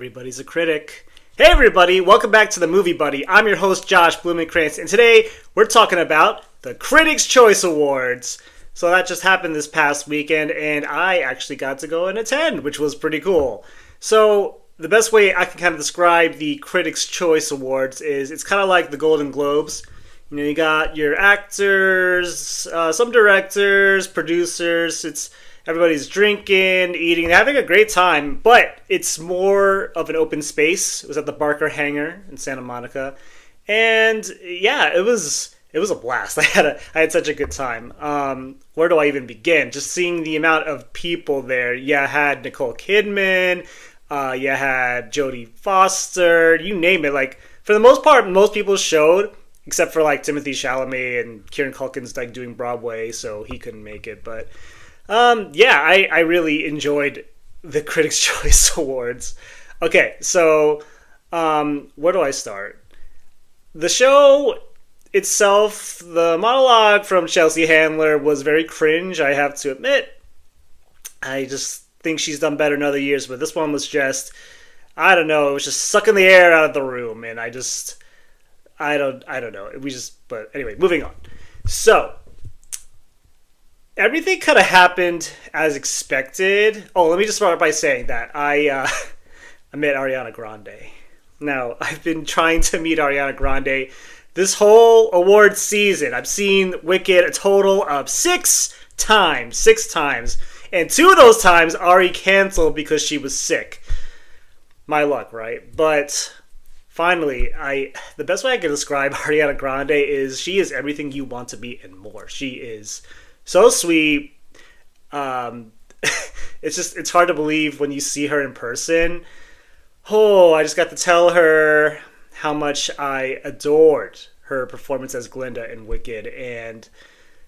Everybody's a critic. Hey everybody, welcome back to the Movie Buddy. I'm your host Josh Blumenkrantz, and today we're talking about the Critics' Choice Awards. So that just happened this past weekend, and I actually got to go and attend, which was pretty cool. So the best way I can kind of describe the Critics' Choice Awards is it's kind of like the Golden Globes. You know, you got your actors, some directors, producers. Everybody's drinking, eating, having a great time, but it's more of an open space. It was at the Barker Hangar in Santa Monica, and yeah, it was a blast. I had such a good time. Where do I even begin? Just seeing the amount of people there. Yeah, I had Nicole Kidman, you had Jodie Foster, you name it. Like, for the most part, most people showed, except for like Timothée Chalamet and Kieran Culkin's like doing Broadway, so he couldn't make it, but I really enjoyed the Critics' Choice Awards. Okay, so where do I start? The show itself, the monologue from Chelsea Handler was very cringe, I have to admit. I just think she's done better in other years, but this one was just, I don't know, it was just sucking the air out of the room, and I don't know. But anyway, moving on. So, everything kind of happened as expected. Oh, let me just start by saying that I met Ariana Grande. Now, I've been trying to meet Ariana Grande this whole award season. I've seen Wicked a total of 6 times. 6 times. And 2 of those times, Ari canceled because she was sick. My luck, right? But finally, the best way I can describe Ariana Grande is she is everything you want to be and more. She is so sweet. It's hard to believe when you see her in person. Oh, I just got to tell her how much I adored her performance as Glinda in Wicked, and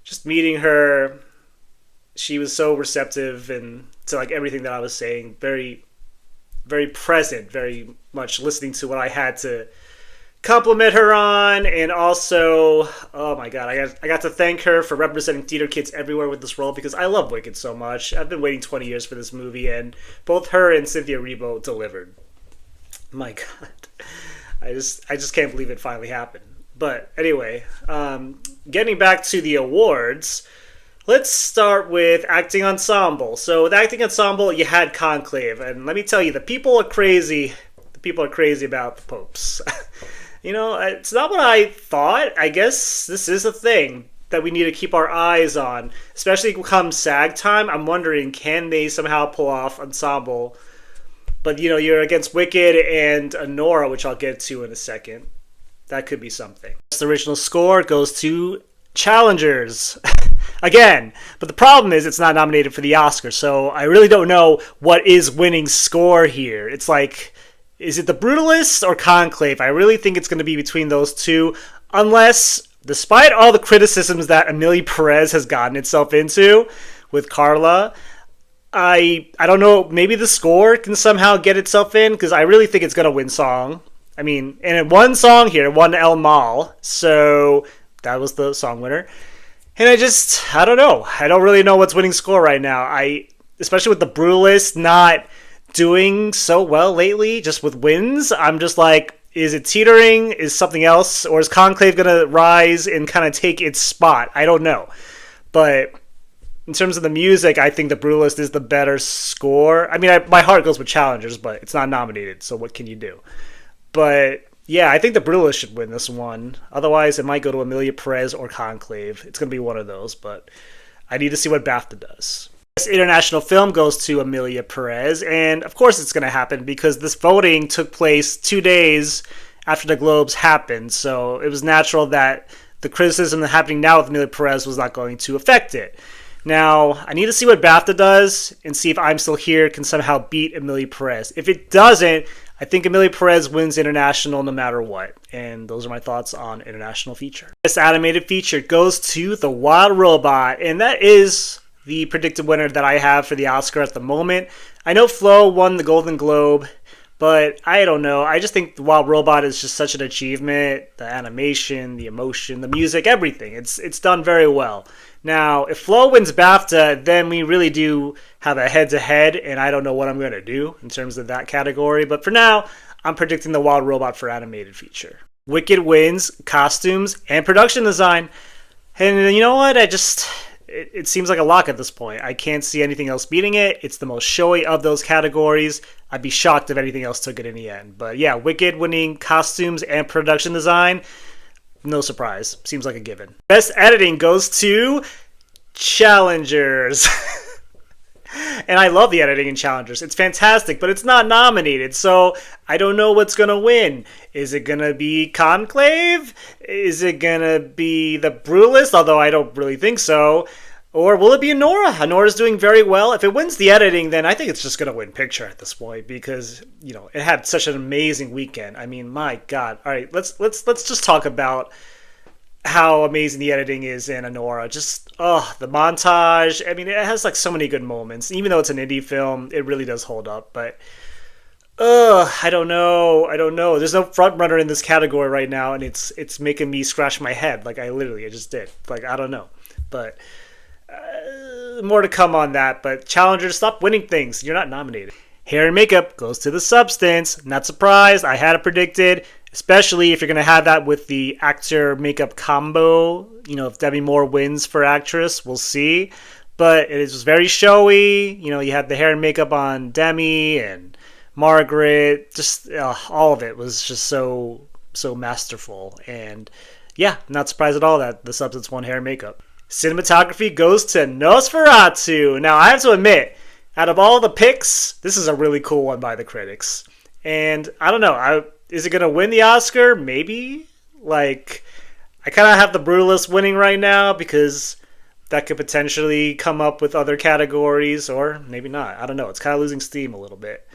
just meeting her, she was so receptive and to like everything that I was saying, very, very present, very much listening to what I had to compliment her on. And also, oh my god, I got to thank her for representing theater kids everywhere with this role, because I love Wicked so much. I've been waiting 20 years for this movie, and both her and Cynthia Erivo delivered. My god, I just can't believe it finally happened. But anyway, getting back to the awards, let's start with acting ensemble. So with acting ensemble, you had Conclave, and let me tell you, the people are crazy. The people are crazy about the popes. You know, it's not what I thought. I guess this is a thing that we need to keep our eyes on, especially come SAG time. I'm wondering, can they somehow pull off ensemble? But, you know, you're against Wicked and Anora, which I'll get to in a second. That could be something. The original score goes to Challengers. Again, but the problem is it's not nominated for the Oscar, so I really don't know what is winning score here. It's like, is it The Brutalist or Conclave? I really think it's going to be between those two, unless, despite all the criticisms that Amelia Perez has gotten itself into with Carla, I don't know, maybe the score can somehow get itself in, because I really think it's going to win song. I mean, and it won song here, it won El Mal, so that was the song winner. And I don't know. I don't really know what's winning score right now. Especially with The Brutalist not doing so well lately, just with wins, I'm just like, is it teetering? Is something else? Or is Conclave going to rise and kind of take its spot? I don't know. But in terms of the music, I think The Brutalist is the better score. I mean, my heart goes with Challengers, but it's not nominated, so what can you do? But yeah, I think The Brutalist should win this one. Otherwise, it might go to Amelia Perez or Conclave. It's going to be one of those, but I need to see what BAFTA does. This international film goes to Amelia Perez, and of course it's going to happen because this voting took place 2 days after the Globes happened, so it was natural that the criticism happening now with Amelia Perez was not going to affect it. Now, I need to see what BAFTA does and see if I'm Still Here can somehow beat Amelia Perez. If it doesn't, I think Amelia Perez wins international no matter what. And those are my thoughts on international feature. This animated feature goes to The Wild Robot, and that is the predicted winner that I have for the Oscar at the moment. I know Flo won the Golden Globe, But I don't know. I just think Wild Robot is just such an achievement. The animation, the emotion, the music, everything. It's done very well. Now, if Flow wins BAFTA, then we really do have a head-to-head, and I don't know what I'm going to do in terms of that category. But for now, I'm predicting the Wild Robot for animated feature. Wicked wins costumes and production design. And you know what? It seems like a lock at this point. I can't see anything else beating it. It's the most showy of those categories. I'd be shocked if anything else took it in the end. But yeah, Wicked winning costumes and production design, no surprise. Seems like a given. Best editing goes to Challengers. And I love the editing in Challengers. It's fantastic, but it's not nominated, so I don't know what's going to win. Is it going to be Conclave? Is it going to be The Brutalist? Although I don't really think so. Or will it be Anora? Anora's doing very well. If it wins the editing, then I think it's just going to win picture at this point because, you know, it had such an amazing weekend. I mean, my God. All right, let's just talk about how amazing the editing is in Anora. Just, the montage. I mean, it has like so many good moments. Even though it's an indie film, it really does hold up. But, I don't know. There's no front runner in this category right now, and it's making me scratch my head. Like, I just did. Like, I don't know. But, more to come on that. But Challengers, stop winning things. You're not nominated. Hair and makeup goes to The Substance. Not surprised. I had it predicted. Especially if you're going to have that with the actor makeup combo. You know, if Demi Moore wins for actress, we'll see. But it was very showy. You know, you had the hair and makeup on Demi and Margaret. Just all of it was just so masterful. And yeah, not surprised at all that The Substance won hair and makeup. Cinematography goes to Nosferatu. Now, I have to admit, out of all the picks, this is a really cool one by the critics. And I don't know. Is it going to win the Oscar? Maybe. Like, I kind of have The Brutalist winning right now because that could potentially come up with other categories, or maybe not. I don't know. It's kind of losing steam a little bit.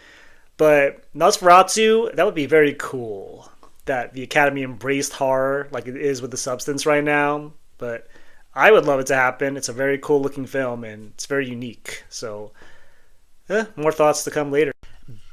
But Nosferatu, that would be very cool that the Academy embraced horror like it is with The Substance right now. But I would love it to happen. It's a very cool looking film and it's very unique. So, more thoughts to come later.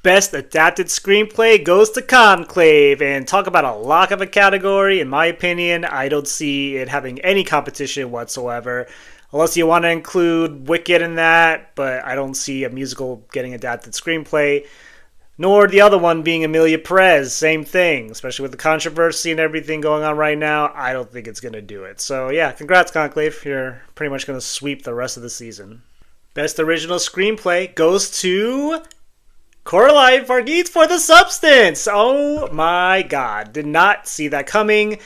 Best Adapted Screenplay goes to Conclave, and talk about a lock of a category. In my opinion, I don't see it having any competition whatsoever, unless you want to include Wicked in that, but I don't see a musical getting Adapted Screenplay, nor the other one being Emilia Perez. Same thing, especially with the controversy and everything going on right now. I don't think it's going to do it. So yeah, congrats Conclave. You're pretty much going to sweep the rest of the season. Best Original Screenplay goes to Coraline Varghese for The Substance. Oh my God. Did not see that coming.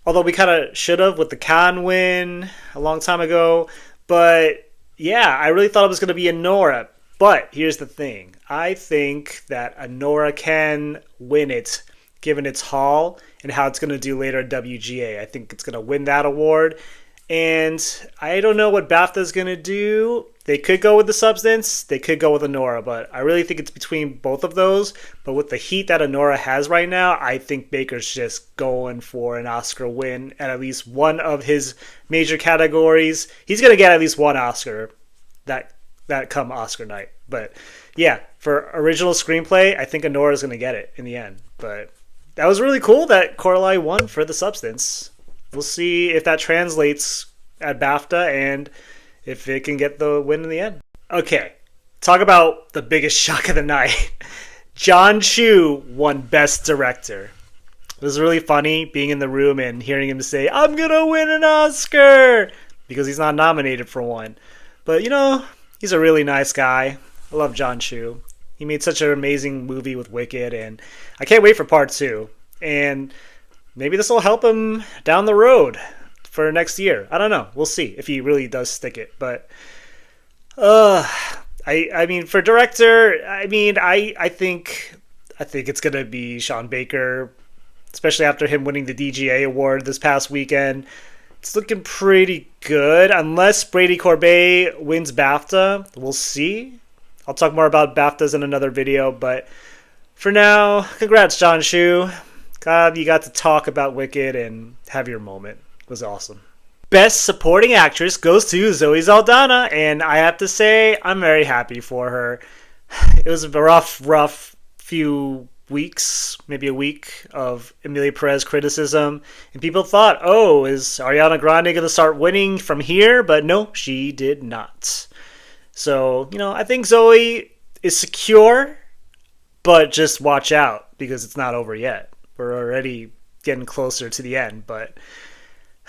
Although we kind of should have with the Cannes win a long time ago. But yeah, I really thought it was going to be Anora. But here's the thing. I think that Anora can win it, given its haul and how it's going to do later at WGA. I think it's going to win that award. And I don't know what BAFTA is going to do. They could go with The Substance. They could go with Anora. But I really think it's between both of those. But with the heat that Anora has right now, I think Baker's just going for an Oscar win at least one of his major categories. He's going to get at least one Oscar that come Oscar night. But yeah, for original screenplay, I think Anora is going to get it in the end. But that was really cool that Coraline won for The Substance. We'll see if that translates at BAFTA and if it can get the win in the end. Okay, talk about the biggest shock of the night. John Chu won Best Director. It was really funny being in the room and hearing him say, "I'm going to win an Oscar," because he's not nominated for one. But, you know, he's a really nice guy. I love John Chu. He made such an amazing movie with Wicked, and I can't wait for part 2. And maybe this will help him down the road for next year. I don't know. We'll see if he really does stick it. But I mean, for director, I mean, I think it's gonna be Sean Baker, especially after him winning the DGA award this past weekend. It's looking pretty good, unless Brady Corbet wins BAFTA. We'll see. I'll talk more about BAFTAs in another video, but for now, congrats, John Chu. God, you got to talk about Wicked and have your moment. It was awesome. Best Supporting Actress goes to Zoe Saldana, and I have to say, I'm very happy for her. It was a rough few weeks, maybe a week of Emilia Perez criticism, and people thought, oh, is Ariana Grande going to start winning from here? But no, she did not. So, I think Zoe is secure, but just watch out because it's not over yet. We're already getting closer to the end, but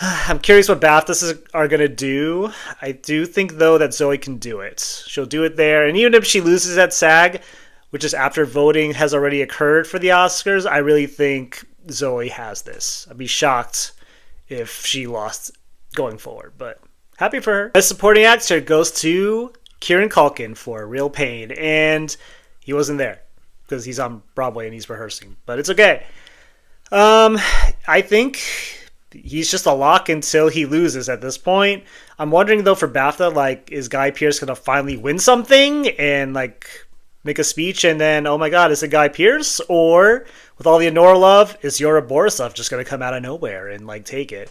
I'm curious what BAFTAs are going to do. I do think, though, that Zoe can do it. She'll do it there, and even if she loses at SAG, which is after voting has already occurred for the Oscars, I really think Zoe has this. I'd be shocked if she lost going forward, but happy for her. Best Supporting Actor goes to Kieran Culkin for Real Pain, and he wasn't there because he's on Broadway and he's rehearsing, but it's okay. I think he's just a lock until he loses at this point. I'm wondering, though, for BAFTA, is Guy Pearce going to finally win something and, make a speech and then, oh my god, is it Guy Pearce? Or, with all the Anora love, is Yura Borisov just going to come out of nowhere and, take it?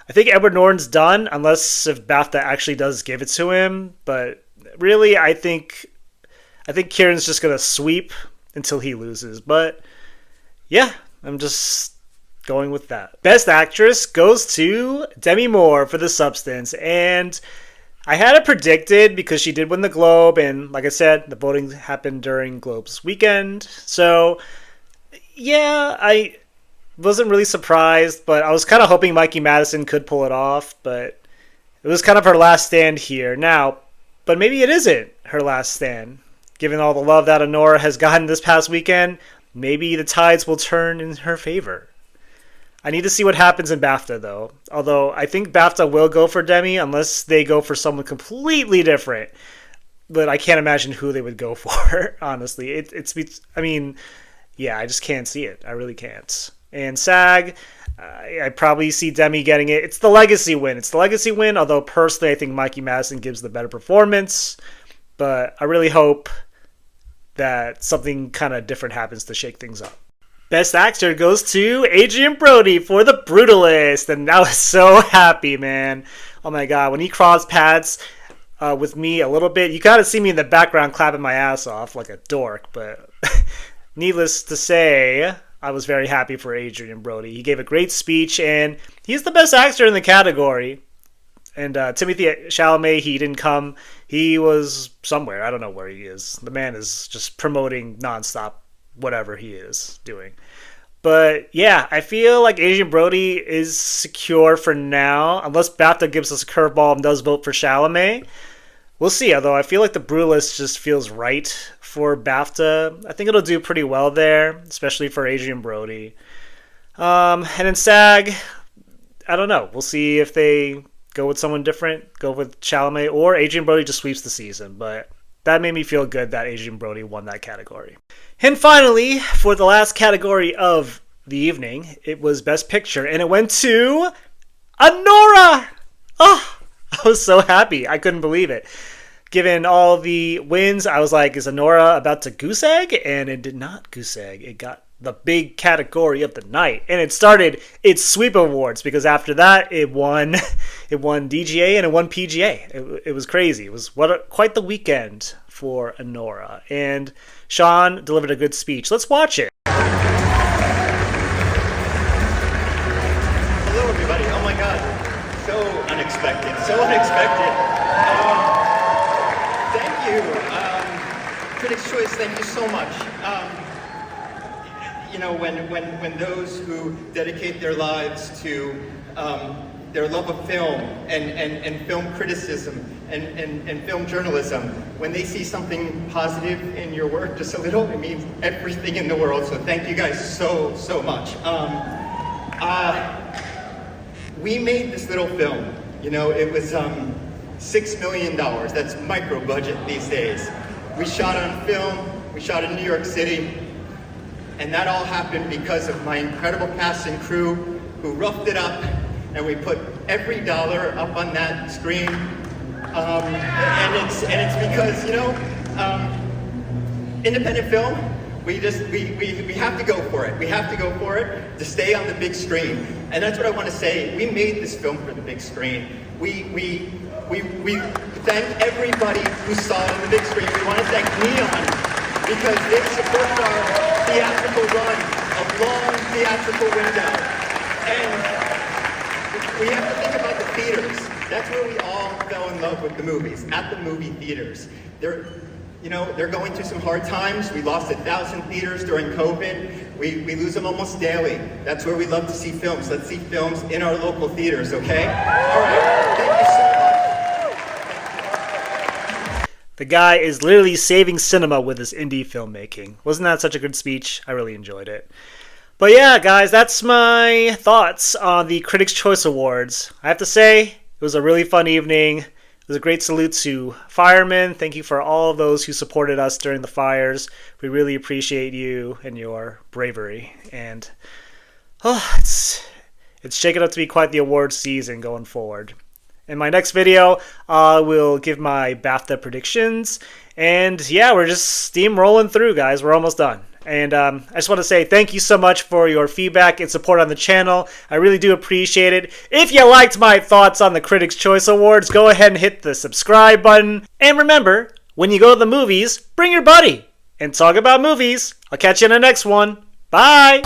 I think Edward Norton's done, unless if BAFTA actually does give it to him. But really, I think Kieran's just going to sweep until he loses. But, yeah, I'm just going with that. Best Actress goes to Demi Moore for The Substance. And I had it predicted because she did win the Globe, and like I said, the voting happened during Globe's weekend. So, yeah, I wasn't really surprised, but I was kind of hoping Mikey Madison could pull it off, but it was kind of her last stand here. Now, but maybe it isn't her last stand. Given all the love that Anora has gotten this past weekend, maybe the tides will turn in her favor. I need to see what happens in BAFTA, though. Although, I think BAFTA will go for Demi unless they go for someone completely different. But I can't imagine who they would go for, honestly. I just can't see it. I really can't. And SAG, I probably see Demi getting it. It's the legacy win. Although, personally, I think Mikey Madison gives the better performance. But I really hope that something kind of different happens to shake things up. Best Actor goes to Adrian Brody for The Brutalist, and I was so happy, man. Oh my god, when he crossed paths with me a little bit, you gotta see me in the background clapping my ass off like a dork, but needless to say, I was very happy for Adrian Brody. He gave a great speech, and he's the best actor in the category. And Timothée Chalamet, he didn't come. He was somewhere. I don't know where he is. The man is just promoting nonstop whatever he is doing. But yeah, I feel like Adrian Brody is secure for now, unless BAFTA gives us a curveball and does vote for Chalamet. We'll see, although I feel like The Brutalist just feels right for BAFTA. I think it'll do pretty well there, especially for Adrian Brody. And in SAG, I don't know. We'll see if they go with someone different, go with Chalamet, or Adrian Brody just sweeps the season. But that made me feel good that Adrian Brody won that category. And finally, for the last category of the evening, it was Best Picture, and it went to Anora! Oh, I was so happy. I couldn't believe it. Given all the wins, I was like, is Anora about to goose egg? And it did not goose egg. It got the big category of the night. And it started its sweep awards, because after that, it won DGA and it won PGA. It was crazy. It was quite the weekend for Anora. And Sean delivered a good speech. Let's watch it. Hello, everybody. Oh my God. So unexpected. Thank you. Critics' Choice, thank you so much. When those who dedicate their lives to their love of film and film criticism and film journalism, when they see something positive in your work, just a little, it means everything in the world. So thank you guys so much. We made this little film. It was $6 million. That's micro budget these days. We shot on film. We shot in New York City. And that all happened because of my incredible cast and crew who roughed it up, and we put every dollar up on that screen. And it's because, independent film, we have to go for it. We have to go for it to stay on the big screen. And that's what I want to say. We made this film for the big screen. We thank everybody who saw it on the big screen. We want to thank Neon, because they support our theatrical run, a long theatrical window. And we have to think about the theaters. That's where we all fell in love with the movies, at the movie theaters. They're going through some hard times. We lost 1,000 theaters during COVID. We lose them almost daily. That's where we love to see films. Let's see films in our local theaters, okay? All right, thank you so much. The guy is literally saving cinema with his indie filmmaking. Wasn't that such a good speech? I really enjoyed it. But yeah, guys, that's my thoughts on the Critics' Choice Awards. I have to say, it was a really fun evening. It was a great salute to firemen. Thank you for all of those who supported us during the fires. We really appreciate you and your bravery. And it's shaking up to be quite the award season going forward. In my next video, I will give my BAFTA predictions. And yeah, we're just steamrolling through, guys. We're almost done. And I just want to say thank you so much for your feedback and support on the channel. I really do appreciate it. If you liked my thoughts on the Critics' Choice Awards, go ahead and hit the subscribe button. And remember, when you go to the movies, bring your buddy and talk about movies. I'll catch you in the next one. Bye!